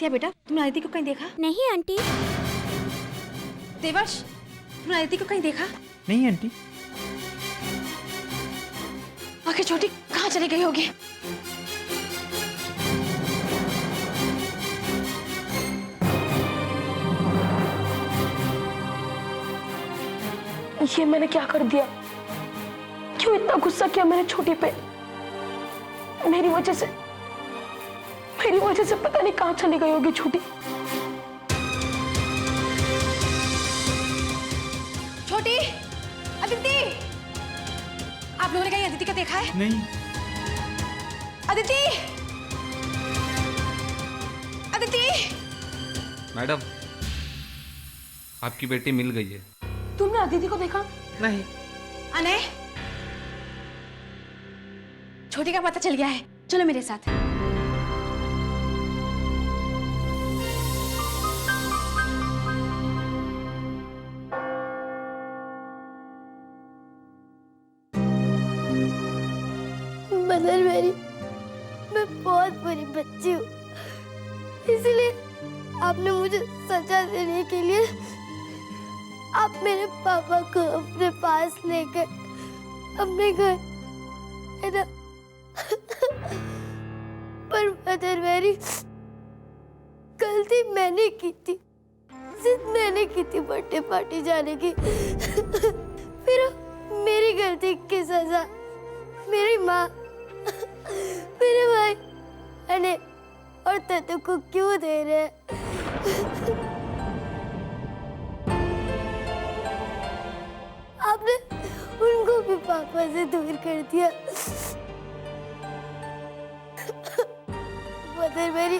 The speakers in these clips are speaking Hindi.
सिया बेटा, तुमने अदिति को कहीं देखा? नहीं आंटी। देवर्ष, तुमने अदिति को कहीं देखा? नहीं आंटी। आखिर छोटी कहाँ चली गई होगी? ये मैंने क्या कर दिया? क्यों इतना गुस्सा किया मैंने छोटी पे? मेरी वजह से पता नहीं कहाँ चली गई होगी छोटी। छोटी, अदिति, आप लोगों ने कहीं अदिति को देखा है? नहीं। अदिति, अदिति। मैडम, आपकी बेटी मिल गई है। तुमने अदिति को देखा? नहीं। अने, छोटी का पता चल गया है, चलो मेरे साथ। मदर मेरी, मैं बहुत बुरी बच्ची हूँ, इसलिए आपने मुझे सजा देने के लिए आप मेरे पापा को अपने पास लेकर अपने घर, है ना? पर मदर मेरी, गलती मैंने की थी, जिद मैंने की थी बर्थडे पार्टी जाने की। फिर मेरी गलती की सजा मेरी माँ, मेरे भाई अने और तत्तू को क्यों दे रहे हैं? आपने उनको भी पापा से दूर कर दिया। मदर मेरी,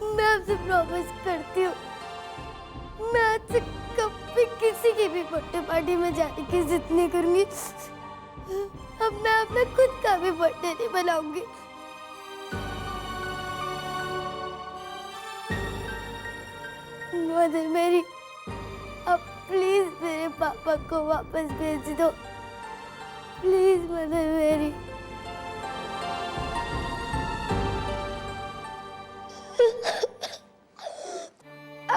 मैं आपसे प्रॉमिस करती हूँ, मैं आज से कभी किसी की भी बर्थडे पार्टी में जाने की जिद नहीं करूंगी। अब मैं अपना खुद का भी बर्थडे नहीं बनाऊंगी। मदर मेरी, अब प्लीज मेरे पापा को वापस भेज दो, प्लीज मदर मेरी।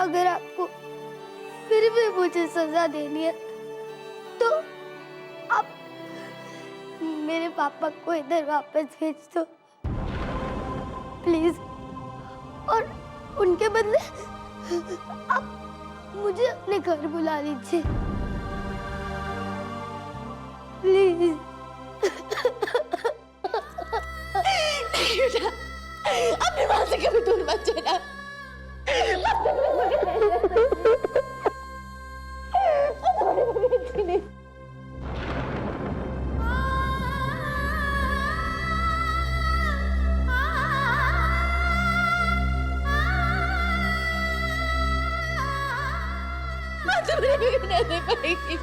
अगर आपको फिर भी मुझे सजा देनी है तो आप मेरे पापा को इधर वापस भेज दो प्लीज, और उनके बदले आप मुझे अपने घर बुला लीजिए प्लीज। नहीं बेटा, अपनी माँ से कभी दूर मत जाना। नहीं पाएगी।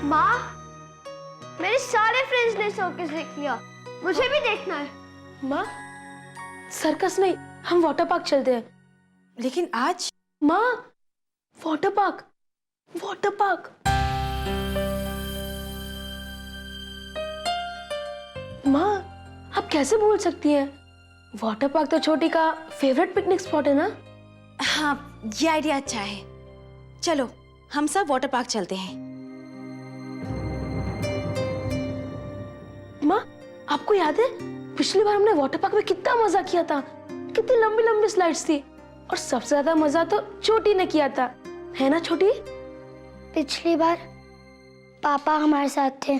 माँ, मेरे सारे फ्रेंड्स ने सर्कस देख लिया, मुझे भी देखना है। माँ, सर्कस नहीं, हम वाटर पार्क चलते हैं। लेकिन आज? माँ, वाटर पार्क, वाटर पार्क। माँ, आप कैसे भूल सकती हैं? वाटर पार्क तो छोटी का फेवरेट पिकनिक स्पॉट है ना? हाँ, ये आइडिया अच्छा है। चलो, हम सब वाटर पार्क चलते हैं। माँ, आपको याद है पिछली बार हमने वाटर पार्क में कितना मजा किया था? कितनी लंबी लंबी स्लाइड्स थी, और सबसे ज्यादा मजा तो छोटी ने किया था, है ना छोटी? पिछली बार पापा हमारे साथ थे।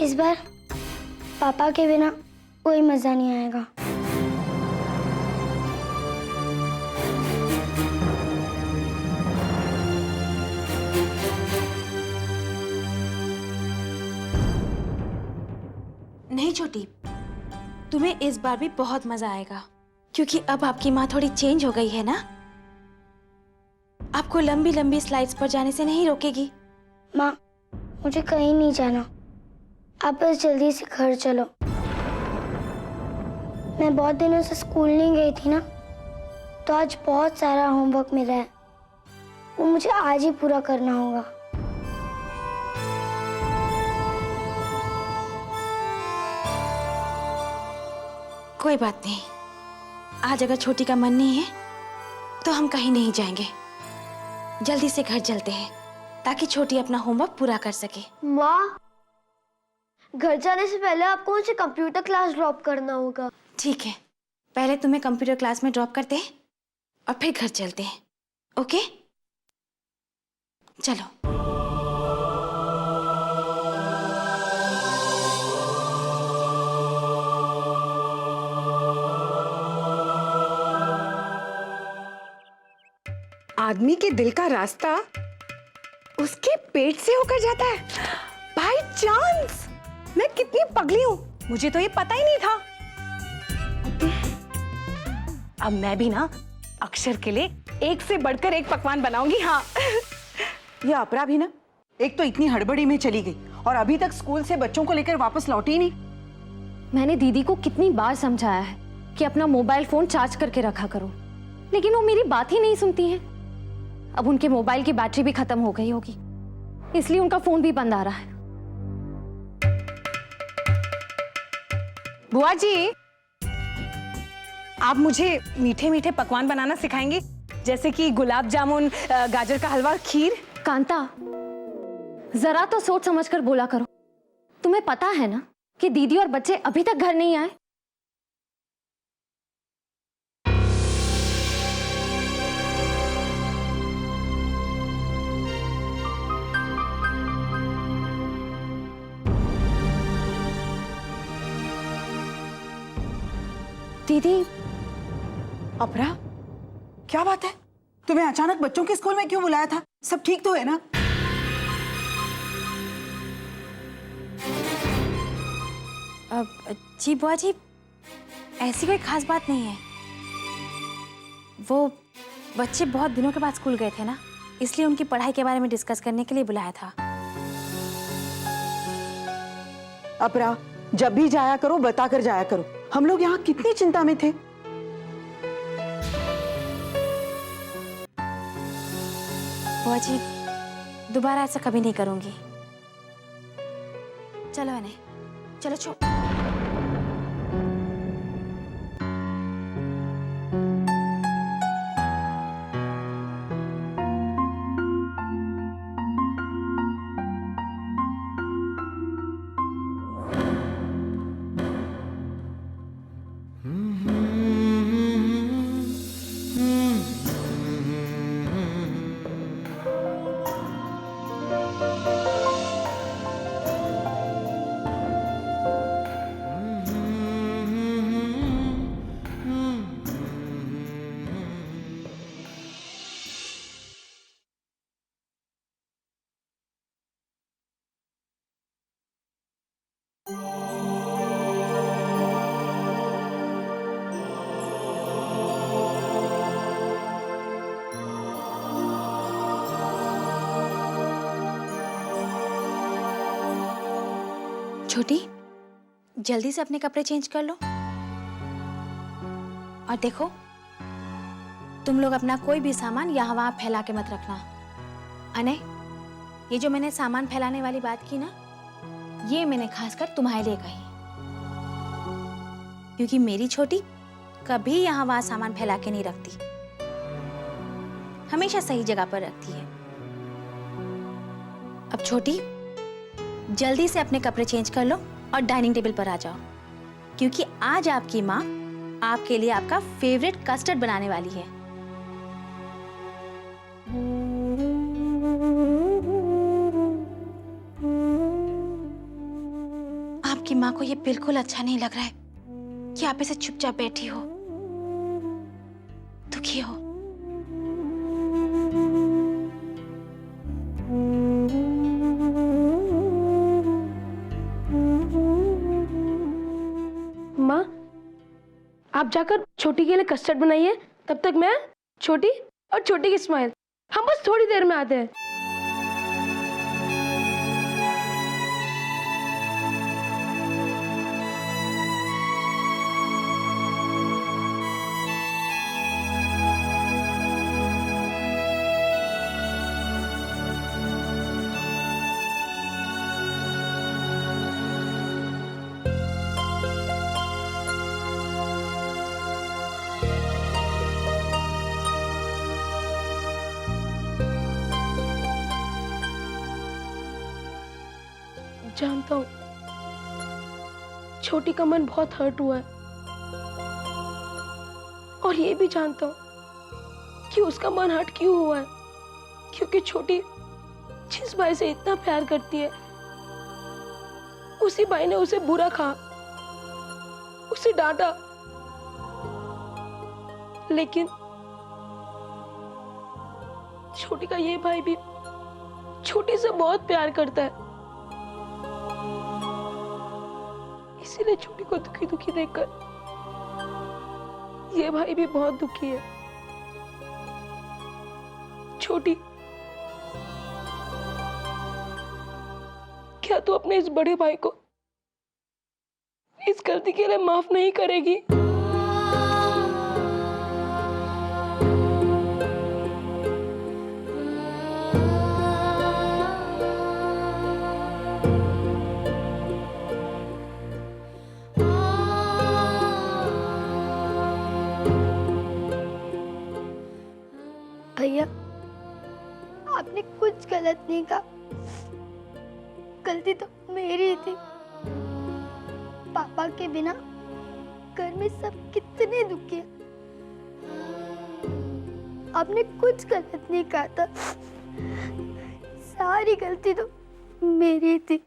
इस बार पापा के बिना कोई मजा नहीं आएगा। नहीं छोटी, तुम्हें इस बार भी बहुत मजा आएगा, क्योंकि अब आपकी माँ थोड़ी चेंज हो गई है ना। आपको लंबी लंबी स्लाइड्स पर जाने से नहीं रोकेगी, माँ, मुझे कहीं नहीं जाना, आप बस जल्दी से घर चलो। मैं बहुत दिनों से स्कूल नहीं गई थी ना, तो आज बहुत सारा होमवर्क मिला है, वो मुझे आज ही पूरा करना होगा। कोई बात नहीं, आज अगर छोटी का मन नहीं है तो हम कहीं नहीं जाएंगे। जल्दी से घर चलते हैं ताकि छोटी अपना होमवर्क पूरा कर सके। माँ, घर जाने से पहले आपको मुझे कंप्यूटर क्लास ड्रॉप करना होगा। ठीक है, पहले तुम्हें कंप्यूटर क्लास में ड्रॉप करते हैं और फिर घर चलते हैं। ओके, चलो। आदमी के दिल का रास्ता उसके पेट से होकर जाता है। By chance! मैं कितनी पगली हूँ, मुझे तो ये पता ही नहीं था। अब मैं भी ना अक्षर के लिए एक से बढ़कर एक पकवान बनाऊंगी। हाँ। ये अपरा भी ना, एक तो इतनी हड़बड़ी में चली गई और अभी तक स्कूल से बच्चों को लेकर वापस लौटी ही नहीं। मैंने दीदी को कितनी बार समझाया है कि अपना मोबाइल फोन चार्ज करके रखा करो, लेकिन वो मेरी बात ही नहीं सुनती हैं। अब उनके मोबाइल की बैटरी भी खत्म हो गई होगी, इसलिए उनका फोन भी बंद आ रहा है। बुआ जी, आप मुझे मीठे मीठे पकवान बनाना सिखाएंगी, जैसे कि गुलाब जामुन, गाजर का हलवा, खीर। कांता, जरा तो सोच समझ कर बोला करो। तुम्हें पता है ना कि दीदी और बच्चे अभी तक घर नहीं आए। दीदी, अपरा, क्या बात है? तुम्हें अचानक बच्चों के स्कूल में क्यों बुलाया था? सब ठीक तो है ना? जी बुआ जी, ऐसी कोई खास बात नहीं है। वो बच्चे बहुत दिनों के बाद स्कूल गए थे ना, इसलिए उनकी पढ़ाई के बारे में डिस्कस करने के लिए बुलाया था। अपरा, जब भी जाया करो बता कर जाया करो। हम लोग यहाँ कितनी चिंता में थे। बुआ जी, दोबारा ऐसा कभी नहीं करूंगी। चलो अने, चलो छो। छोटी, जल्दी से अपने कपड़े चेंज कर लो। और देखो, तुम लोग अपना कोई भी सामान यहाँ वहां फैला के मत रखना। अने, ये जो मैंने सामान फैलाने वाली बात की ना, ये मैंने खासकर तुम्हारे लिए कही, क्योंकि मेरी छोटी कभी यहाँ वहां सामान फैला के नहीं रखती, हमेशा सही जगह पर रखती है। अब छोटी, जल्दी से अपने कपड़े चेंज कर लो और डाइनिंग टेबल पर आ जाओ, क्योंकि आज आपकी माँ आपके लिए आपका फेवरेट कस्टर्ड बनाने वाली है। आपकी माँ को ये बिल्कुल अच्छा नहीं लग रहा है कि आप ऐसे चुपचाप बैठी हो, दुखी हो। माँ, आप जाकर छोटी के लिए कस्टर्ड बनाइए, तब तक मैं छोटी और छोटी की स्माइल, हम बस थोड़ी देर में आते हैं। जानता हूँ छोटी का मन बहुत हर्ट हुआ है, और ये भी जानता हूँ कि उसका मन हर्ट क्यों हुआ है, क्योंकि छोटी जिस भाई से इतना प्यार करती है उसी भाई ने उसे बुरा कहा, उसे डांटा। लेकिन छोटी का ये भाई भी छोटी से बहुत प्यार करता है, इसीलिए छोटी को दुखी दुखी देखकर ये भाई भी बहुत दुखी है। छोटी, क्या तू अपने इस बड़े भाई को इस गलती के लिए माफ नहीं करेगी? भैया, आपने कुछ गलत नहीं कहा, गलती तो मेरी थी। पापा के बिना घर में सब कितने दुखी हैं। आपने कुछ गलत नहीं कहा था, सारी गलती तो मेरी थी।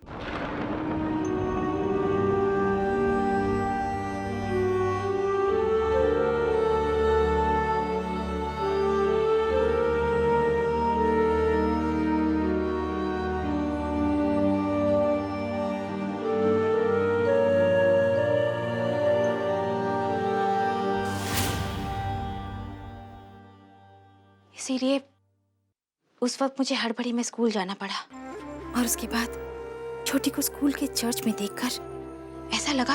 इसीलिए उस वक्त मुझे हड़बड़ी में स्कूल जाना पड़ा, और उसके बाद छोटी को स्कूल के चर्च में देखकर ऐसा लगा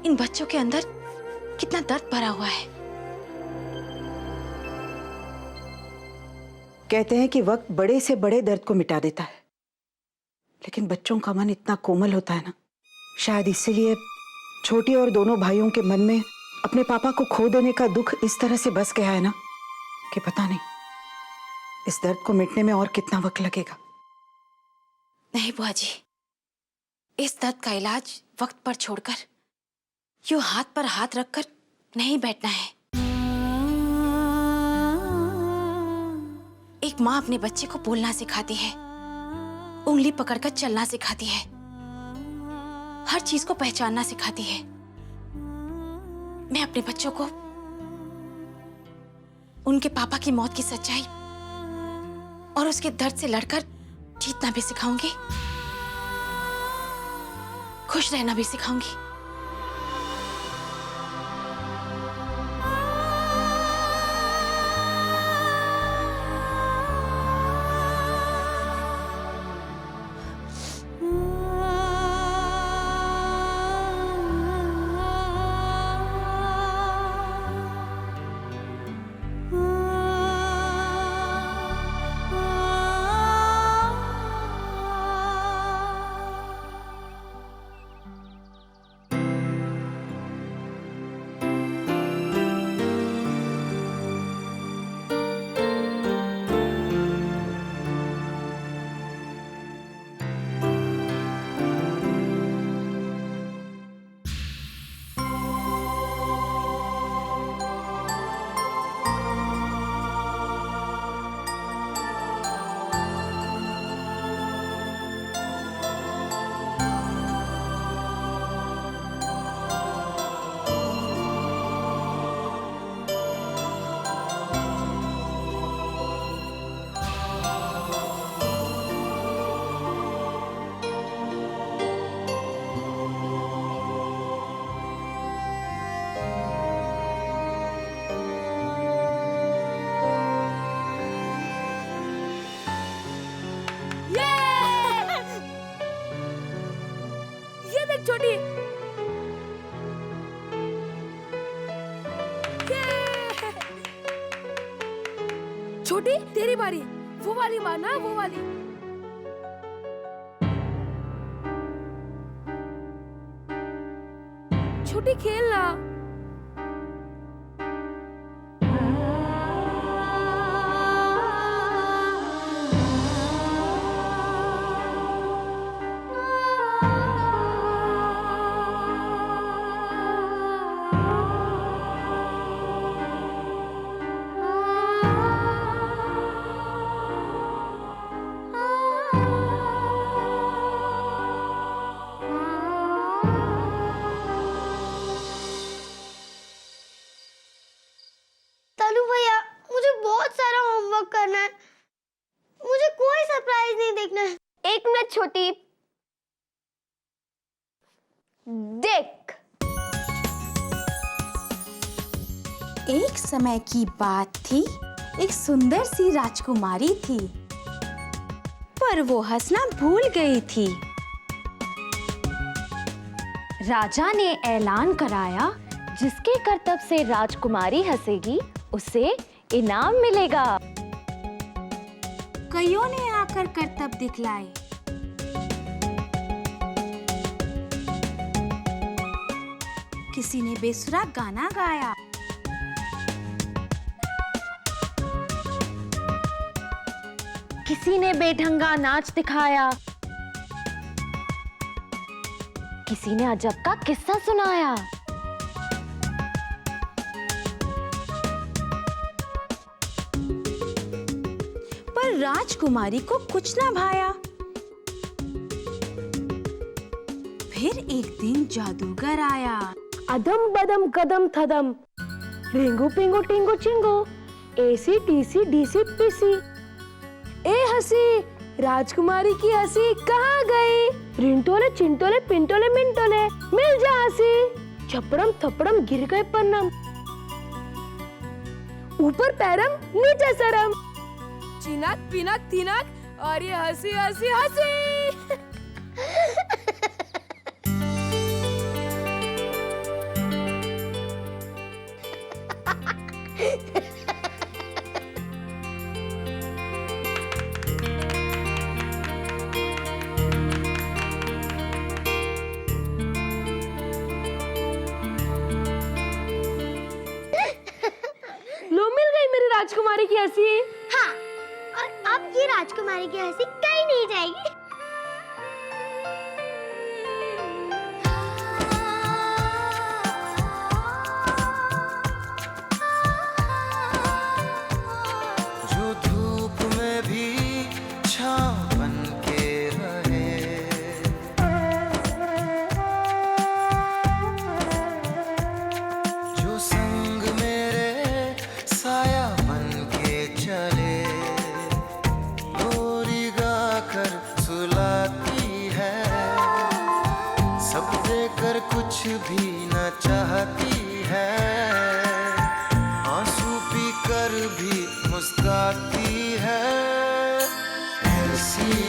इन बच्चों के अंदर कितना दर्द भरा हुआ है। कहते हैं कि वक्त बड़े से बड़े दर्द को मिटा देता है, लेकिन बच्चों का मन इतना कोमल होता है ना, शायद इसीलिए छोटी और दोनों भाइयों के मन में अपने पापा को खो देने का दुख इस तरह से बस गया है ना कि पता नहीं इस दर्द को मिटने में और कितना वक्त लगेगा। नहीं बुआ जी, इस दर्द का इलाज वक्त पर छोड़कर यूं हाथ पर हाथ रखकर नहीं बैठना है। एक माँ अपने बच्चे को बोलना सिखाती है, उंगली पकड़कर चलना सिखाती है, हर चीज को पहचानना सिखाती है। मैं अपने बच्चों को उनके पापा की मौत की सच्चाई और उसके दर्द से लड़कर जीतना भी सिखाऊंगी, खुश रहना भी सिखाऊंगी। छोटी, छोटी तेरी बारी, वो वाली मारना, वो वाली। छोटी खेलना। छोटी, देख। एक समय की बात थी, एक सुंदर सी राजकुमारी थी, पर वो हंसना भूल गई थी। राजा ने ऐलान कराया, जिसके करतब से राजकुमारी हंसेगी उसे इनाम मिलेगा। कईयों ने आकर करतब दिखलाए। किसी ने बेसुरा गाना गाया, किसी ने बेढंगा नाच दिखाया, किसी ने अजब का किस्सा सुनाया। पर राजकुमारी को कुछ ना भाया। फिर एक दिन जादूगर आया। अदम बदम कदम थदम, रिंगू पिंगू टिंगू चिंगू, एसी टीसी डीसी पीसी। ए हंसी, राजकुमारी की हंसी कहाँ गई? रिंटोले चिंटोले पिंटोले मिंटोले, मिल जा हंसी। छपड़म थपड़म गिर गए पन्नम, ऊपर पैरम नीचे सरम, चिनाक पिनाक थिनाक और ये हंसी हंसी हंसी। लो, मिल गई मेरी राजकुमारी की हंसी। हाँ, और अब ये राजकुमारी की हंसी कहीं नहीं जाएगी। जो धूप में भी छाँव बन के रहे, जो संग मेरे साया बन के चले, लोरी गाकर सुलाती है, सब देकर कुछ भी न चाहती है, आंसू पी कर भी मुस्काती है, ऐसी